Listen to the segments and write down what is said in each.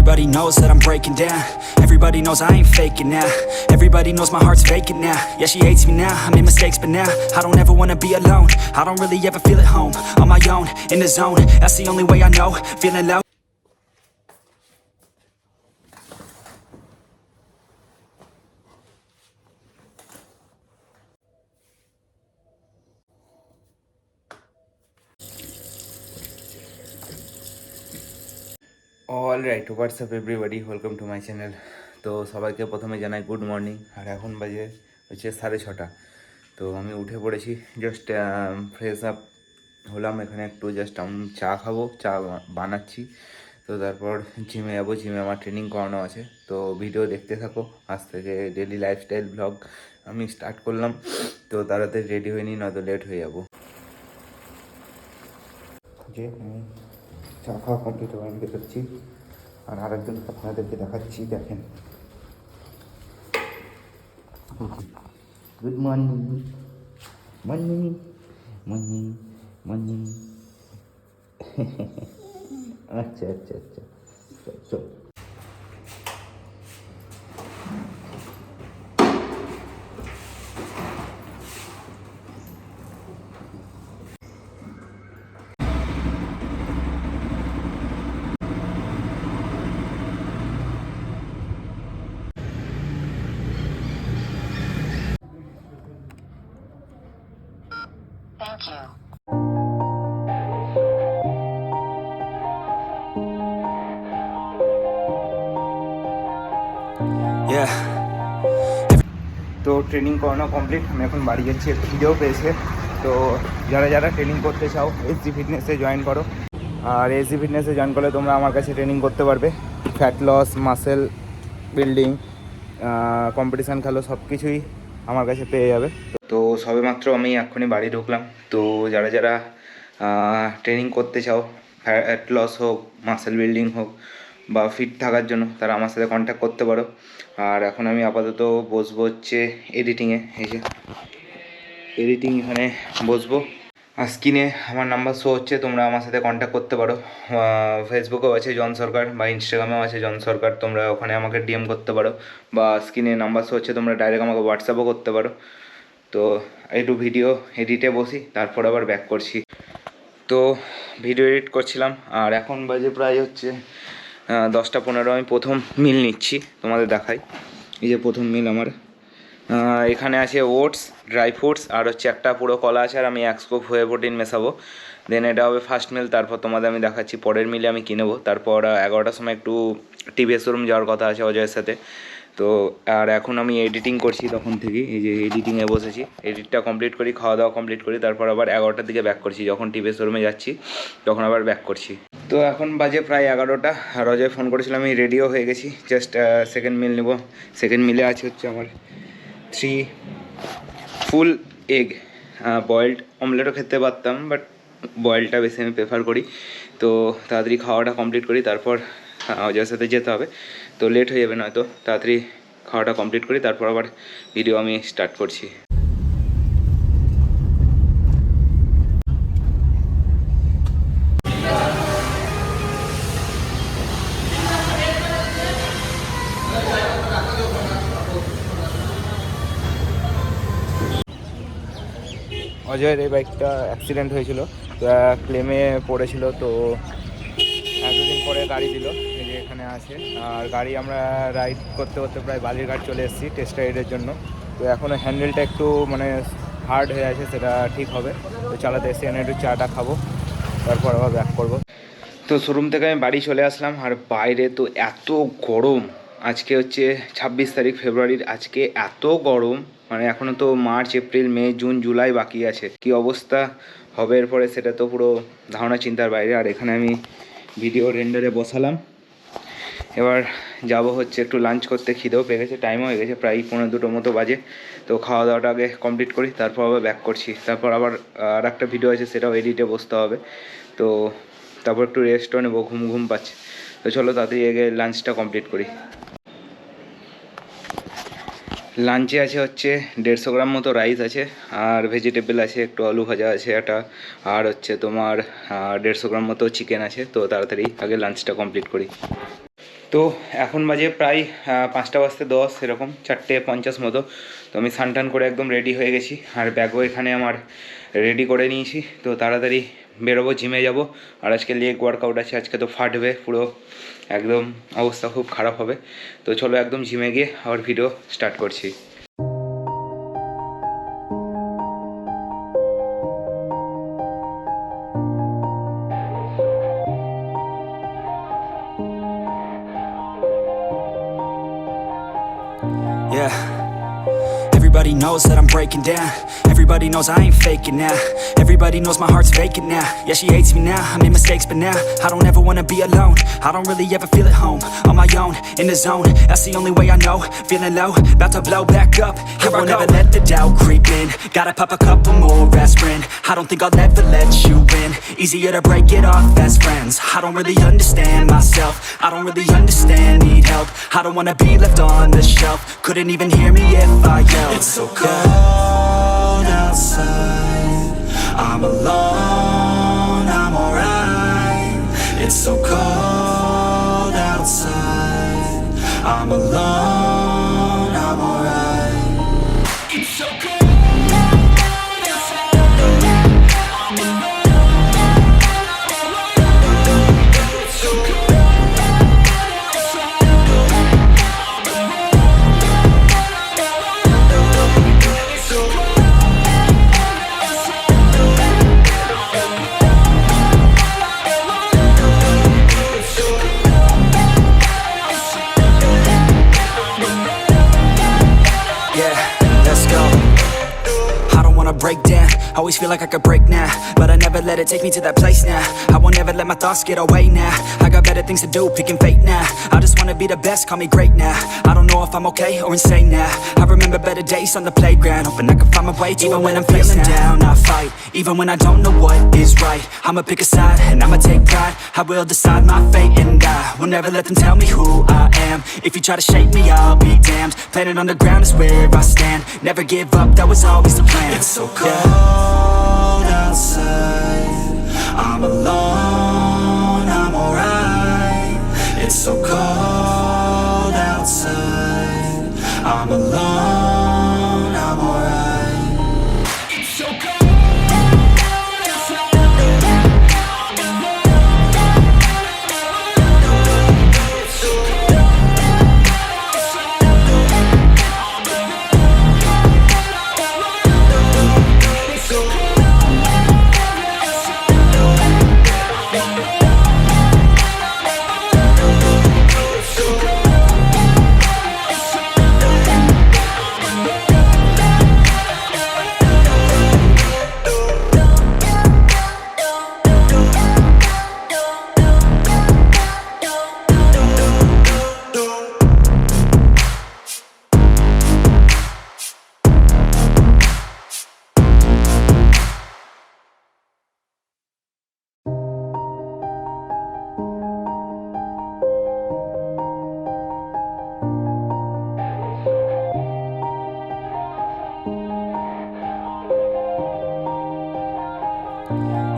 Everybody knows that I'm breaking down. Everybody knows I ain't faking now. Everybody knows my heart's vacant now. Yeah, she hates me now, I made mistakes but now I don't ever wanna be alone. I don't really ever feel at home. On my own, in the zone, that's the only way I know. Feeling low. All right, WhatsApp everybody, welcome to my channel. তো সবাইকে প্রথমে জানাই good morning. আর এখন বাজে হচ্ছে 6:30। তো আমি উঠে পড়েছি, জাস্ট ফ্রেশ আপ হলাম। এখানে একটু জাস্ট আমি চা খাবো, চা বানাচ্ছি। তো তারপর জিমে যাবো, জিমে আমার ট্রেনিং করানো আছে। তো ভিডিও দেখতে থাকো, আজ থেকে ডেলি লাইফস্টাইল ব্লগ আমি স্টার্ট করলাম। তো তাড়াতাড়ি রেডি হয়ে নিই, নয়তো লেট হয়ে যাবো। যে আমি চা খাওয়া কমপ্লিট হয়ে আমি বেরোচ্ছি। আর আরেকজন আপনাদেরকে দেখাচ্ছি, দেখেন। Good morning, morning, morning, morning. আচ্ছা আচ্ছা আচ্ছা, চল। Thank you. Yeah. তো ট্রেনিং করানো কমপ্লিট, আমি এখন বাড়ি যাচ্ছি। একটু খিদেও পেয়েছে। তো যারা যারা ট্রেনিং করতে চাও এসজি ফিটনেসে জয়েন করো। আর এসজি ফিটনেসে জয়েন করলে তোমরা আমার কাছে ট্রেনিং করতে পারবে। Fat loss, muscle building, competition খেলো, সব কিছুই আমার কাছে পেয়ে যাবে। তো সবেমাত্র আমি এক্ষুনি বাড়ি ঢুকলাম। তো যারা যারা ট্রেনিং করতে চাও, ফ্যাট লস হোক, মাসেল বিল্ডিং হোক বা ফিট থাকার জন্য, তারা আমার সাথে কন্ট্যাক্ট করতে পারো। আর এখন আমি আপাতত বসবো হচ্ছে এডিটিংয়ে। এই যে এডিটিং, এখানে বসবো। আর স্ক্রিনে আমার নাম্বার শো হচ্ছে, তোমরা আমার সাথে কন্ট্যাক্ট করতে পারো। ফেসবুকেও আছে জন সরকার, বা ইনস্টাগ্রামেও আছে জন সরকার, তোমরা ওখানে আমাকে ডিএম করতে পারো। বা স্ক্রিনে নাম্বার শো হচ্ছে, তোমরা ডাইরেক্ট আমাকে হোয়াটসঅ্যাপও করতে পারো। তো একটু ভিডিও এডিটে বসি, তারপর আবার ব্যাক করছি। তো ভিডিও এডিট করছিলাম, আর এখন বাজে প্রায় হচ্ছে 10:15। আমি প্রথম মিল নিচ্ছি, তোমাদের দেখাই। এই যে প্রথম মিল আমার। এখানে আছে ওটস, ড্রাই ফ্রুটস, আর হচ্ছে একটা পুরো কলা আছে। আর আমি এক স্কুপ হয়ে প্রোটিন মেশাবো। দেন এটা হবে ফার্স্ট মিল। তারপর তোমাদের আমি দেখাচ্ছি পরের মিলে আমি কিনেবো। তারপর 11টার সময় একটু টিভিএস শোরুম যাওয়ার কথা আছে অজয়ের সাথে। তো আর এখন আমি এডিটিং করছি তখন থেকেই। এই যে এডিটিংয়ে বসেছি, এডিটটা কমপ্লিট করি, খাওয়া দাওয়া কমপ্লিট করি, তারপর আবার 11টার দিকে ব্যাক করছি। যখন টিভিএস শোরুমে যাচ্ছি তখন আবার ব্যাক করছি। তো এখন বাজে প্রায় 11টা। আর অজয় ফোন করেছিলাম, আমি রেডিও হয়ে গেছি, জাস্ট সেকেন্ড মিল নেবো। সেকেন্ড মিলে আছে হচ্ছে আমার 3 ফুল এগ। বয়েলড অমলেটও খেতে পারতাম, বাট বয়েলটা বেশি আমি প্রেফার করি। তো তাড়াতাড়ি খাওয়াটা কমপ্লিট করি, তারপর অজয়ের সাথে যেতে হবে। তো লেট হয়ে যাবে, নয়তো তাড়াতাড়ি খাওয়াটা কমপ্লিট করি, তারপর আবার ভিডিও আমি স্টার্ট করছি। অজয়ের এই বাইকটা অ্যাক্সিডেন্ট হয়েছিল, তো ক্লেমে পড়েছিল। তো এতদিন পরে গাড়ি দিল, এই যে এখানে আছে। আর গাড়ি আমরা রাইড করতে করতে প্রায় বালিরঘাট চলে এসেছি টেস্ট রাইডের জন্য। তো এখনও হ্যান্ডেলটা একটু মানে হার্ড হয়ে আছে, সেটা ঠিক হবে। তো চালাতে এসে এনে একটু চাটা খাবো, তারপর আবার ব্যাক করবো। তো শোরুম থেকে আমি বাড়ি চলে আসলাম। আর বাইরে তো এত গরম, আজকে হচ্ছে 26 তারিখ ফেব্রুয়ারির। আজকে এত গরম, মানে এখনও তো মার্চ, এপ্রিল, মে, জুন, জুলাই বাকি আছে। কি অবস্থা হবে এরপরে সেটা তো পুরো ধারণা চিন্তার বাইরে। আর এখানে আমি ভিডিও রেন্ডারে বসালাম। এবার যাব হচ্ছে একটু লাঞ্চ করতে, খিদেও পেয়ে গেছে, টাইমও হয়ে গেছে, প্রায় 1:45 মতো বাজে। তো খাওয়া দাওয়াটা আগে কমপ্লিট করি, তারপর আবার ব্যাক করছি। তারপর আবার আর একটা ভিডিও আছে, সেটাও এডিটে বসতে হবে। তো তারপর একটু রেস্টও নেবো, ঘুম পাচ্ছে। তো চলো তাড়াতাড়ি আগে লাঞ্চটা কমপ্লিট করি। লাঞ্চে আছে হচ্ছে 150 গ্রাম মতো রাইস আছে, আর ভেজিটেবল আছে, একটু আলু ভাজা আছে একটা, আর হচ্ছে তোমার 150 গ্রাম মতো চিকেন আছে। তো তাড়াতাড়ি আগে লাঞ্চটা কমপ্লিট করি। তো এখন বাজে প্রায় 5:10 এরকম 4:50 মতো। তো আমি স্নান করে একদম রেডি হয়ে গেছি, আর ব্যাগও এখানে আমার রেডি করে নিয়েছি। তো তাড়াতাড়ি বেরোবো, জিমে যাব। আর আজকে লেগ ওয়ার্কআউট আছে, আজকে তো ফাটবে পুরো, একদম অবস্থা খুব খারাপ হবে। তো চলো একদম জিমে গিয়ে আবার ভিডিও স্টার্ট করছি। Yeah. Everybody knows that I'm breaking down. Everybody knows I ain't faking now. Everybody knows my heart's vacant now. Yeah, she hates me now, I made mistakes but now I don't ever wanna be alone. I don't really ever feel at home. On my own, in the zone, that's the only way I know. Feeling low, about to blow back up. Here I won't ever let the doubt creep in. Gotta pop a couple more aspirin. I don't think I'll ever let you win. Easier to break it off best friends. I don't really understand myself, I don't really understand, need help. I don't wanna be left on the shelf. Couldn't even hear me if I yelled. It's so cold outside, I'm alone, I'm alright. It's so cold outside, I'm alone, I'm alright. It's so cold. Break down, always feel like I could break now, but I never let it take me to that place now. I won't ever let my thoughts get away now. I got better things to do, picking fate now. I just wanna be the best, call me great now. I don't know if I'm okay or insane now. I remember better days on the playground, hoping I can find my way to even when I'm feeling down, I fight, even when I don't know what is right. I'ma pick a side, and I'ma take pride. I will decide my fate, and I will never let them tell me who I am. If you try to shape me, I'll be damned. Planet on the ground is where I stand. Never give up, that was always the plan. It's so cold outside, I'm alone, I'm alright. It's so cold outside, I'm alone, I'm alright. It's so cold.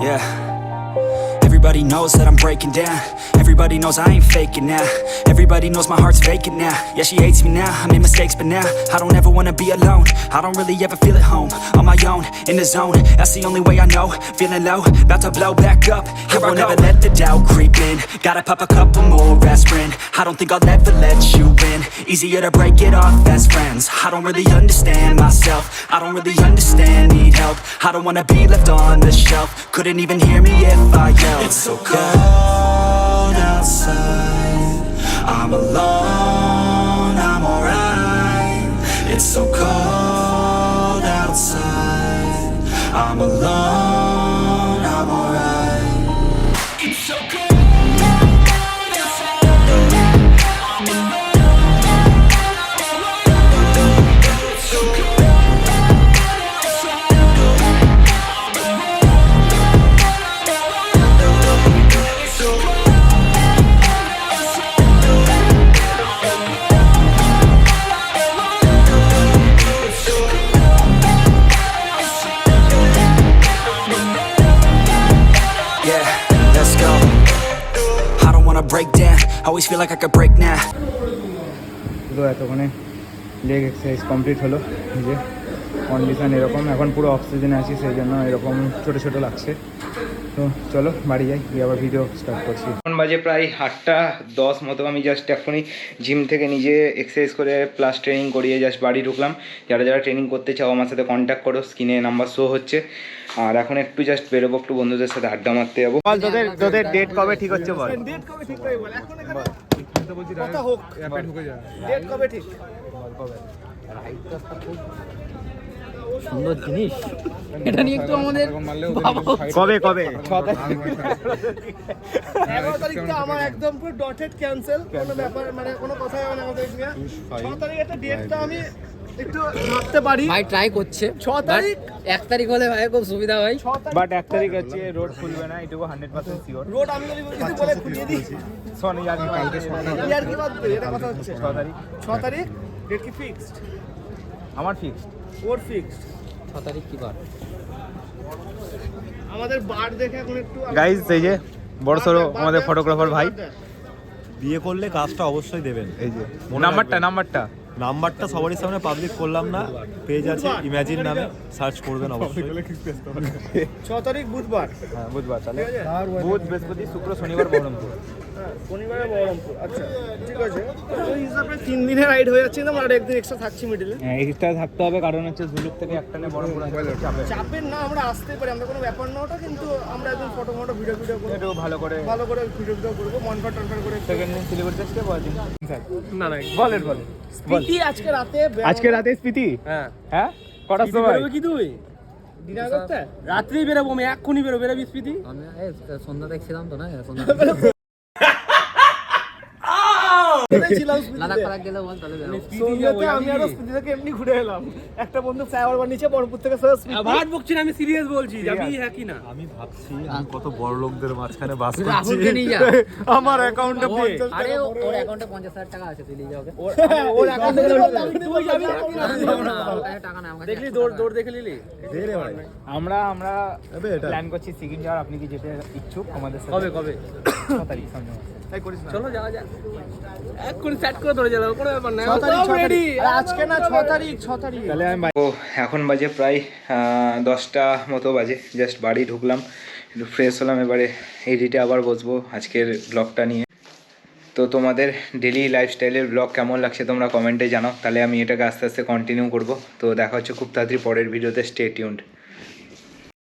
Yeah. Everybody knows that I'm breaking down. Everybody knows I ain't faking now. Everybody knows my heart's vacant now. Yeah, she hates me now, I made mistakes but now I don't ever wanna be alone. I don't really ever feel at home. On my own, in the zone, that's the only way I know. Feeling low, about to blow back up. Here I won't ever let the doubt creep in. Gotta pop a couple more aspirin. I don't think I'll ever let you win. Easier to break it off best friends. I don't really understand myself, I don't really understand, need help. I don't wanna be left on the shelf. Couldn't even hear me if I yelled. It's so cold outside, I'm alone, I'm alright. It's so cold outside, I'm alone, I'm alright. It's so cold. Always feel like I could break now. পুরো এতক্ষণে leg exercise complete হলো। এই যে condition এরকম, এখন পুরো অক্সিজেনে আছি, সেই জন্য এরকম ছোটো ছোটো লাগছে। তো চলো বাড়ি যাই, গিয়ে আবার ভিডিও স্টার্ট করছি। এখন বাজে প্রায় 8:10 মতো। আমি জাস্ট এখনই জিম থেকে নিজে এক্সারসাইজ করে প্লাস ট্রেনিং করিয়ে জাস্ট বাড়ি ঢুকলাম। যারা যারা ট্রেনিং করতে চাও আমার সাথে কন্ট্যাক্ট করো, স্ক্রিনে নাম্বার শো হচ্ছে। আর এখন একটু জাস্ট বেরোবো, একটু বন্ধুদের সাথে আড্ডা মারতে যাবো। বল তোদের ডেট কবে ঠিক হচ্ছে বল। ডেট কবে ঠিক হবে বল, এখন এখানে কথা হোক, অ্যাপে ঢুকে যা। ডেট কবে ঠিক? সুন্দর জিনিস, এটা নিয়ে একটু আমাদের কবে 11 তারিখটা আমার একদম পুরো ডটেড ক্যান্সেল, কোনো ব্যাপার মানে কোনো কথাই হবে না আমাদের নিয়ে। 6 তারিখ একটা ডেটটা আমি একটু ভাবতে পারি। ভাই ট্রাই করছে 6 তারিখ 1 তারিখ হলে ভাই খুব সুবিধা হয়। 6 তারিখ বাট 1 তারিখ হচ্ছে রোড খুলবে না, এটুকু 100% শিওর। রোড আমি যদি বলে খুঁজে দিই, শোনি আর কালকে ইয়ার কি বাদ এটা কথা হচ্ছে। 6 তারিখ ডেট কি ফিক্সড? আমার ফিক্সড, ওর ফিক্সড। 6 তারিখ কি বার? আমাদের বার দেখে এখন একটু গাইজ এই যে বড় সড়ো আমাদের ফটোগ্রাফার ভাই। বিয়ে করলে কাজটা অবশ্যই দেবেন। এই যে মনে নাম্বারটা সবারই সামনে পাবলিক করলাম না, পেজ আছে ইমাজিন নামে, সার্চ করবেন অবশ্যই। 6 তারিখ বুধবার। হ্যাঁ বুধবার, তাহলে বুধ বৃহস্পতি শুক্র শনিবার বহরমপুর। হ্যাঁ শনিবারে বহরমপুর। আচ্ছা ঠিক আছে, ওই হিসাবে 3 দিনের রাইড হয়ে যাচ্ছে না, আর একদিন এক্সট্রা থাকছি মিডলে। হ্যাঁ এক্সট্রা থাকতে হবে, কারণ হচ্ছে ঝুলুক থেকে একটানে বহরমপুর আসতে চাপের না, আমরা আসতে পারি, আমরা কোনো ব্যাপার না ওটা, কিন্তু আমরা একদম ফটো ভিডিও করবো, একটু ভালো করে ভিডিও করবো, মনফার টনফার করে। সেকেন্ড দিন সিলিগুড়িতে স্টে করার দিন। না না বলেন স্মৃতি আজকে রাতে স্মৃতি। হ্যাঁ হ্যাঁ কটার সময়? কি তুই ডিনার করতে? রাত্রেই বেরোবো আমি, এক্ষুনি বেরোবি স্মৃতি। আমি সন্ধ্যা দেখছিলাম তো না, সন্ধ্যা লাদাখ ফাদাখ গেলে বল তাহলে বেরোবো। সন্ধ্যাতে আমি আর স্মৃতি থেকে এমনি ঘুরে এলাম, একটা বন্ধু ফ্লাইওভার বার নিচে বহরমপুর থেকে ভাট বকছি না, আমি সিরিয়াস বলছি, যাবি হ্যাঁ কি না? আমি ভাবছি আমি কত বড় লোকদের মাঝখানে বাস করছি। রাহুলকে নিয়ে যা। আমার অ্যাকাউন্টে আরে ওর অ্যাকাউন্টে 50,000 টাকা আছে, তুই নিয়ে যা ওকে। ওর অ্যাকাউন্টে তুই যাবি না? ওর কাছে টাকা নাই আমার কাছে। দেখলি দৌড় দেখে নিলি। আমরা প্ল্যান করছি সিকিম যাওয়ার। আপনি কি যেতে ইচ্ছুক আমাদের সাথে? কবে 6 তারিখ সন্ধ্যা। তাই করিস না, চলো যাওয়া যাক। এক্ষুনি সেট করে ধরে যাবো, কোনো ব্যাপার না। সব রেডি, আজকে না 6 তারিখ। তাহলে আমি ও এখন বাজে প্রায় 10টা মতো বাজে। জাস্ট বাড়ি ঢুকলাম, একটু ফ্রেশ হলাম, এবারে এডিটে আবার বসবো আজকের ব্লগটা নিয়ে। তো তোমাদের ডেলি লাইফস্টাইলের ব্লগ কেমন লাগছে তোমরা কমেন্টে জানাও, তাহলে আমি এটাকে আস্তে আস্তে কন্টিনিউ করবো। তো দেখা হচ্ছে খুব তাড়াতাড়ি পরের ভিডিওতে। Stay tuned.